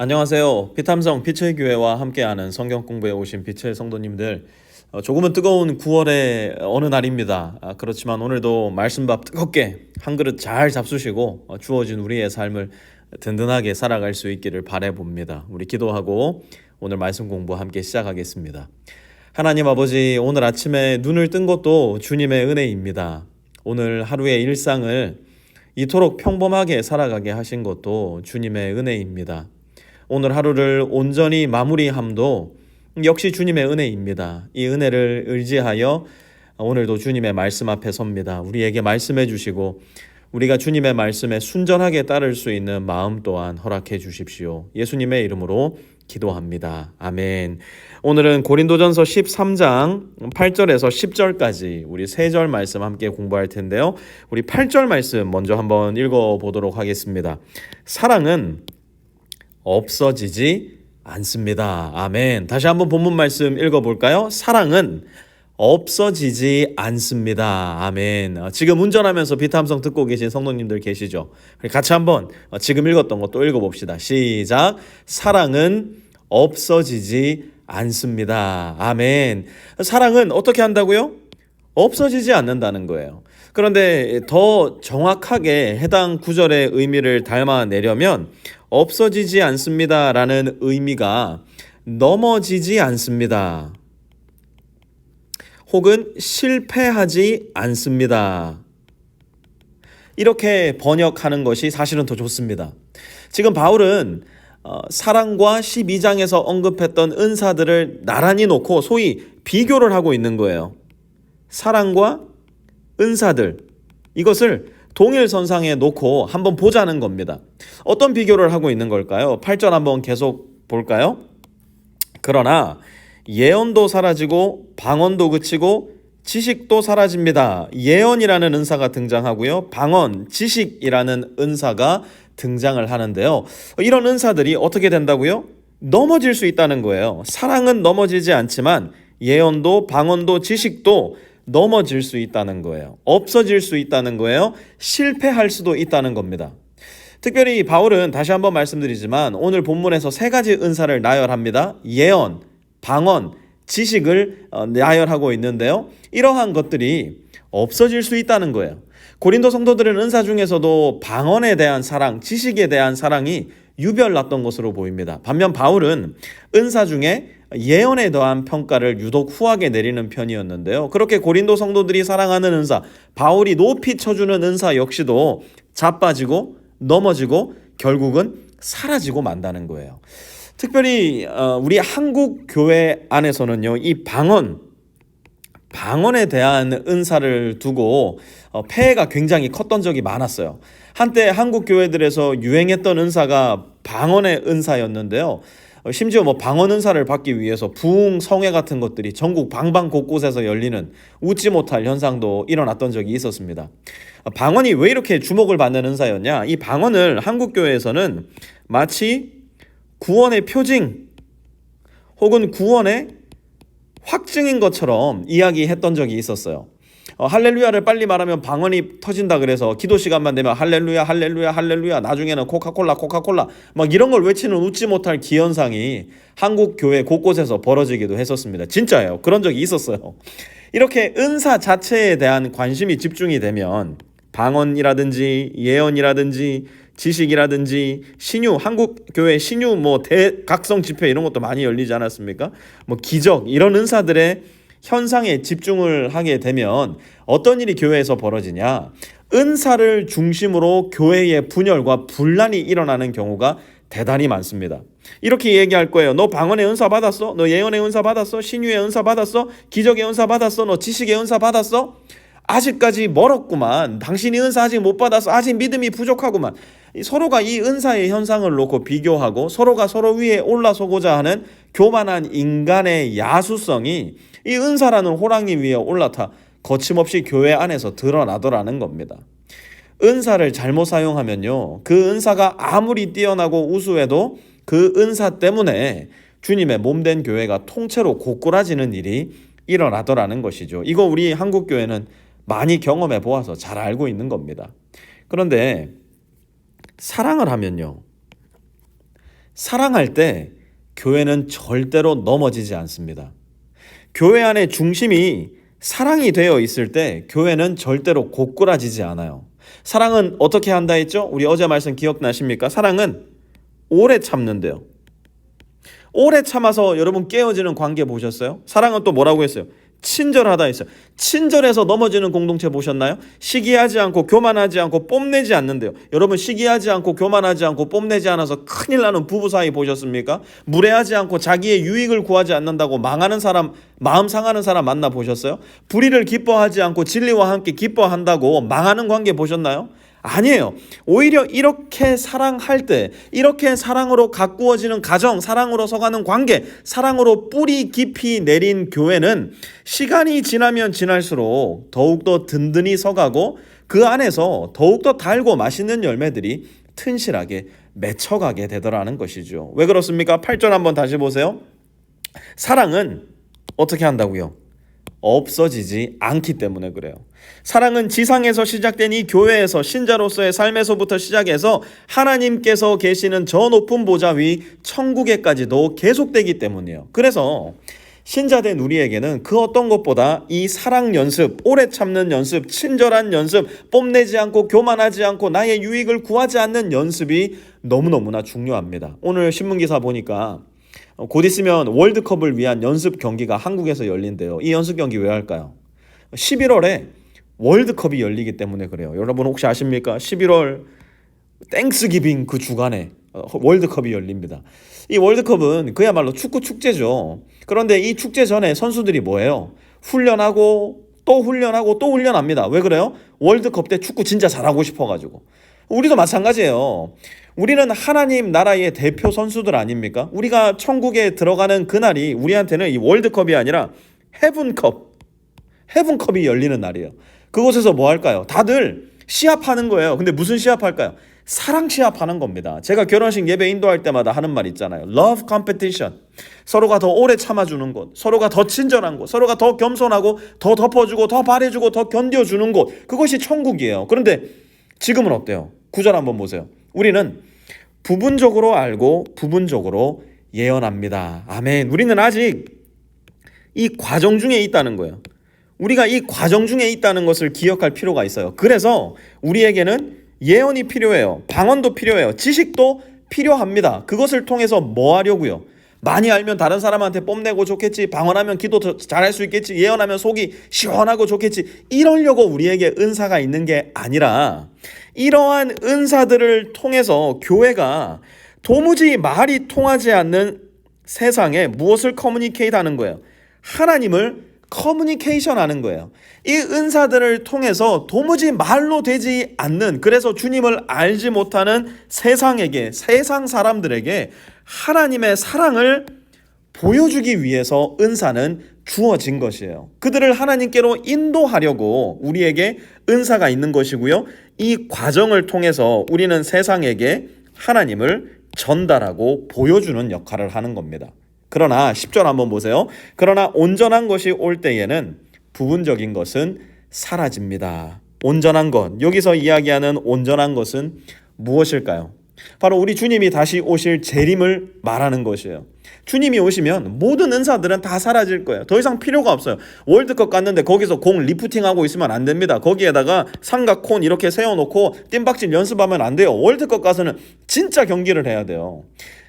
안녕하세요. 피탐성 빛의 교회와 함께하는 성경 공부에 오신 빛의 성도님들, 조금은 뜨거운 9월의 어느 날입니다. 그렇지만 오늘도 말씀밥 뜨겁게 한 그릇 잘 잡수시고 주어진 우리의 삶을 든든하게 살아갈 수 있기를 바라봅니다. 우리 기도하고 오늘 말씀 공부 함께 시작하겠습니다. 하나님 아버지, 오늘 아침에 눈을 뜬 것도 주님의 은혜입니다. 오늘 하루의 일상을 이토록 평범하게 살아가게 하신 것도 주님의 은혜입니다. 오늘 하루를 온전히 마무리함도 역시 주님의 은혜입니다. 이 은혜를 의지하여 오늘도 주님의 말씀 앞에 섭니다. 우리에게 말씀해 주시고 우리가 주님의 말씀에 순전하게 따를 수 있는 마음 또한 허락해 주십시오. 예수님의 이름으로 기도합니다. 아멘. 오늘은 고린도전서 13장 8절에서 10절까지 우리 3절 말씀 함께 공부할 텐데요. 우리 8절 말씀 먼저 한번 읽어보도록 하겠습니다. 사랑은 없어지지 않습니다. 아멘. 다시 한번 본문 말씀 읽어볼까요? 사랑은 없어지지 않습니다. 아멘. 지금 운전하면서 비탐성 듣고 계신 성도님들 계시죠? 같이 한번 지금 읽었던 것도 읽어봅시다. 시작. 사랑은 없어지지 않습니다. 아멘. 사랑은 어떻게 한다고요? 없어지지 않는다는 거예요. 그런데 더 정확하게 해당 구절의 의미를 담아내려면 없어지지 않습니다라는 의미가 넘어지지 않습니다. 혹은 실패하지 않습니다. 이렇게 번역하는 것이 사실은 더 좋습니다. 지금 바울은 사랑과 12장에서 언급했던 은사들을 나란히 놓고 소위 비교를 하고 있는 거예요. 사랑과 은사들, 이것을 동일선상에 놓고 한번 보자는 겁니다. 어떤 비교를 하고 있는 걸까요? 8절 한번 계속 볼까요? 그러나 예언도 사라지고 방언도 그치고 지식도 사라집니다. 예언이라는 은사가 등장하고요. 방언, 지식이라는 은사가 등장을 하는데요. 이런 은사들이 어떻게 된다고요? 넘어질 수 있다는 거예요. 사랑은 넘어지지 않지만 예언도 방언도 지식도 넘어질 수 있다는 거예요. 없어질 수 있다는 거예요. 실패할 수도 있다는 겁니다. 특별히 바울은 다시 한번 말씀드리지만 오늘 본문에서 3가지 은사를 나열합니다. 예언, 방언, 지식을 나열하고 있는데요. 이러한 것들이 없어질 수 있다는 거예요. 고린도 성도들은 은사 중에서도 방언에 대한 사랑, 지식에 대한 사랑이 유별났던 것으로 보입니다. 반면 바울은 은사 중에 예언에 대한 평가를 유독 후하게 내리는 편이었는데요. 그렇게 고린도 성도들이 사랑하는 은사, 바울이 높이 쳐주는 은사 역시도 자빠지고 넘어지고 결국은 사라지고 만다는 거예요. 특별히 우리 한국 교회 안에서는요, 이 방언에 대한 은사를 두고 폐해가 굉장히 컸던 적이 많았어요. 한때 한국 교회들에서 유행했던 은사가 방언의 은사였는데요. 심지어 방언 은사를 받기 위해서 부흥 성회 같은 것들이 전국 방방 곳곳에서 열리는 웃지 못할 현상도 일어났던 적이 있었습니다. 방언이 왜 이렇게 주목을 받는 은사였냐? 이 방언을 한국 교회에서는 마치 구원의 표징 혹은 구원의 확증인 것처럼 이야기했던 적이 있었어요. 할렐루야를 빨리 말하면 방언이 터진다 그래서 기도 시간만 되면 할렐루야 할렐루야 할렐루야, 나중에는 코카콜라 막 이런 걸 외치는 웃지 못할 기현상이 한국 교회 곳곳에서 벌어지기도 했었습니다. 진짜예요. 그런 적이 있었어요. 이렇게 은사 자체에 대한 관심이 집중이 되면 방언이라든지 예언이라든지 지식이라든지 신유, 한국 교회 신유 대각성 집회 이런 것도 많이 열리지 않았습니까? 기적 이런 은사들의 현상에 집중을 하게 되면 어떤 일이 교회에서 벌어지냐? 은사를 중심으로 교회의 분열과 분란이 일어나는 경우가 대단히 많습니다. 이렇게 얘기할 거예요. 너 방언의 은사 받았어? 너 예언의 은사 받았어? 신유의 은사 받았어? 기적의 은사 받았어? 너 지식의 은사 받았어? 아직까지 멀었구만. 당신이 은사 아직 못 받았어. 아직 믿음이 부족하구만. 서로가 이 은사의 현상을 놓고 비교하고 서로가 서로 위에 올라서고자 하는 교만한 인간의 야수성이 이 은사라는 호랑이 위에 올라타 거침없이 교회 안에서 드러나더라는 겁니다. 은사를 잘못 사용하면요, 그 은사가 아무리 뛰어나고 우수해도 그 은사 때문에 주님의 몸된 교회가 통째로 고꾸라지는 일이 일어나더라는 것이죠. 이거 우리 한국 교회는 많이 경험해 보아서 잘 알고 있는 겁니다. 그런데 사랑을 하면요, 사랑할 때 교회는 절대로 넘어지지 않습니다. 교회 안에 중심이 사랑이 되어 있을 때 교회는 절대로 고꾸라지지 않아요. 사랑은 어떻게 한다 했죠? 우리 어제 말씀 기억나십니까? 사랑은 오래 참는데요. 오래 참아서 여러분 깨어지는 관계 보셨어요? 사랑은 또 뭐라고 했어요? 친절하다 했어요. 친절해서 넘어지는 공동체 보셨나요? 시기하지 않고 교만하지 않고 뽐내지 않는데요. 여러분 시기하지 않고 교만하지 않고 뽐내지 않아서 큰일 나는 부부 사이 보셨습니까? 무례하지 않고 자기의 유익을 구하지 않는다고 망하는 사람, 마음 상하는 사람 만나 보셨어요? 불의를 기뻐하지 않고 진리와 함께 기뻐한다고 망하는 관계 보셨나요? 아니에요. 오히려 이렇게 사랑할 때, 이렇게 사랑으로 가꾸어지는 가정, 사랑으로 서가는 관계, 사랑으로 뿌리 깊이 내린 교회는 시간이 지나면 지날수록 더욱더 든든히 서가고 그 안에서 더욱더 달고 맛있는 열매들이 튼실하게 맺혀가게 되더라는 것이죠. 왜 그렇습니까? 8절 한번 다시 보세요. 사랑은 어떻게 한다고요? 없어지지 않기 때문에 그래요. 사랑은 지상에서 시작된 이 교회에서 신자로서의 삶에서부터 시작해서 하나님께서 계시는 저 높은 보좌 위 천국에까지도 계속되기 때문이에요. 그래서 신자된 우리에게는 그 어떤 것보다 이 사랑 연습, 오래 참는 연습, 친절한 연습, 뽐내지 않고 교만하지 않고 나의 유익을 구하지 않는 연습이 너무너무나 중요합니다. 오늘 신문기사 보니까 곧 있으면 월드컵을 위한 연습 경기가 한국에서 열린대요. 이 연습 경기 왜 할까요? 11월에 월드컵이 열리기 때문에 그래요. 여러분 혹시 아십니까? 11월 땡스기빙 그 주간에 월드컵이 열립니다. 이 월드컵은 그야말로 축구 축제죠. 그런데 이 축제 전에 선수들이 뭐예요? 훈련하고 또 훈련하고 또 훈련합니다. 왜 그래요? 월드컵 때 축구 진짜 잘하고 싶어가지고. 우리도 마찬가지예요. 우리는 하나님 나라의 대표 선수들 아닙니까? 우리가 천국에 들어가는 그날이 우리한테는 이 월드컵이 아니라 헤븐컵이 열리는 날이에요. 그곳에서 뭐 할까요? 다들 시합하는 거예요. 근데 무슨 시합할까요? 사랑 시합하는 겁니다. 제가 결혼식 예배 인도할 때마다 하는 말 있잖아요. Love competition. 서로가 더 오래 참아주는 곳, 서로가 더 친절한 곳, 서로가 더 겸손하고 더 덮어주고 더 바래주고 더 견뎌주는 곳. 그것이 천국이에요. 그런데 지금은 어때요? 9절 한번 보세요. 우리는 부분적으로 알고 부분적으로 예언합니다. 아멘. 우리는 아직 이 과정 중에 있다는 거예요. 우리가 이 과정 중에 있다는 것을 기억할 필요가 있어요. 그래서 우리에게는 예언이 필요해요. 방언도 필요해요. 지식도 필요합니다. 그것을 통해서 뭐 하려고요? 많이 알면 다른 사람한테 뽐내고 좋겠지. 방언하면 기도 더 잘할 수 있겠지. 예언하면 속이 시원하고 좋겠지. 이러려고 우리에게 은사가 있는 게 아니라 이러한 은사들을 통해서 교회가 도무지 말이 통하지 않는 세상에 무엇을 커뮤니케이트 하는 거예요? 하나님을 커뮤니케이션 하는 거예요. 이 은사들을 통해서 도무지 말로 되지 않는, 그래서 주님을 알지 못하는 세상에게, 세상 사람들에게 하나님의 사랑을 보여주기 위해서 은사는 주어진 것이에요. 그들을 하나님께로 인도하려고 우리에게 은사가 있는 것이고요. 이 과정을 통해서 우리는 세상에게 하나님을 전달하고 보여주는 역할을 하는 겁니다. 그러나 10절 한번 보세요. 그러나 온전한 것이 올 때에는 부분적인 것은 사라집니다. 온전한 것, 여기서 이야기하는 온전한 것은 무엇일까요? 바로 우리 주님이 다시 오실 재림을 말하는 것이에요. 주님이 오시면 모든 은사들은 다 사라질 거예요. 더 이상 필요가 없어요. 월드컵 갔는데 거기서 공 리프팅하고 있으면 안 됩니다. 거기에다가 삼각콘 이렇게 세워놓고 뜀박질 연습하면 안 돼요. 월드컵 가서는 진짜 경기를 해야 돼요.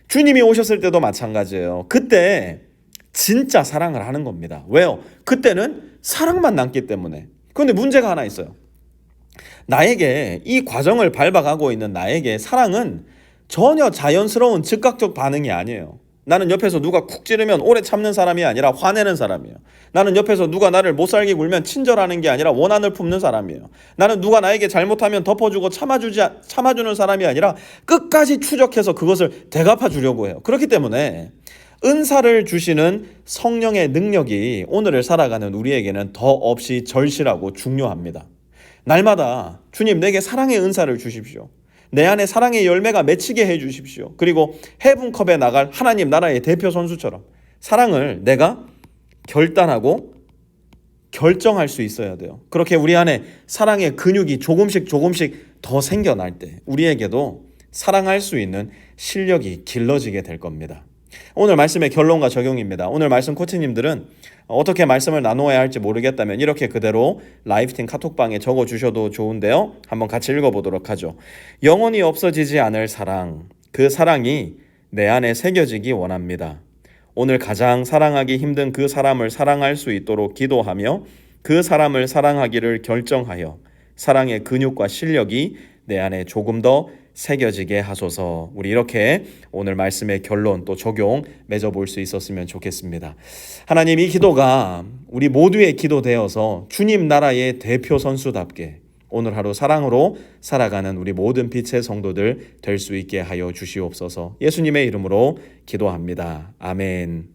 주님이 오셨을 때도 마찬가지예요. 그때 진짜 사랑을 하는 겁니다. 왜요? 그때는 사랑만 남기 때문에. 그런데 문제가 하나 있어요. 나에게 이 과정을 밟아가고 있는 나에게 사랑은 전혀 자연스러운 즉각적 반응이 아니에요. 나는 옆에서 누가 쿡 찌르면 오래 참는 사람이 아니라 화내는 사람이에요. 나는 옆에서 누가 나를 못살게 굴면 친절하는 게 아니라 원한을 품는 사람이에요. 나는 누가 나에게 잘못하면 덮어주고 참아주는 사람이 아니라 끝까지 추적해서 그것을 대갚아 주려고 해요. 그렇기 때문에 은사를 주시는 성령의 능력이 오늘을 살아가는 우리에게는 더 없이 절실하고 중요합니다. 날마다 주님 내게 사랑의 은사를 주십시오. 내 안에 사랑의 열매가 맺히게 해주십시오. 그리고 헤븐컵에 나갈 하나님 나라의 대표 선수처럼 사랑을 내가 결단하고 결정할 수 있어야 돼요. 그렇게 우리 안에 사랑의 근육이 조금씩 더 생겨날 때 우리에게도 사랑할 수 있는 실력이 길러지게 될 겁니다. 오늘 말씀의 결론과 적용입니다. 오늘 말씀 코치님들은 어떻게 말씀을 나누어야 할지 모르겠다면 이렇게 그대로 라이프팀 카톡방에 적어주셔도 좋은데요. 한번 같이 읽어보도록 하죠. 영원히 없어지지 않을 사랑, 그 사랑이 내 안에 새겨지기 원합니다. 오늘 가장 사랑하기 힘든 그 사람을 사랑할 수 있도록 기도하며 그 사람을 사랑하기를 결정하여 사랑의 근육과 실력이 내 안에 조금 더 새겨지게 하소서. 우리 이렇게 오늘 말씀의 결론 또 적용 맺어볼 수 있었으면 좋겠습니다. 하나님, 이 기도가 우리 모두의 기도 되어서 주님 나라의 대표 선수답게 오늘 하루 사랑으로 살아가는 우리 모든 빛의 성도들 될 수 있게 하여 주시옵소서. 예수님의 이름으로 기도합니다. 아멘.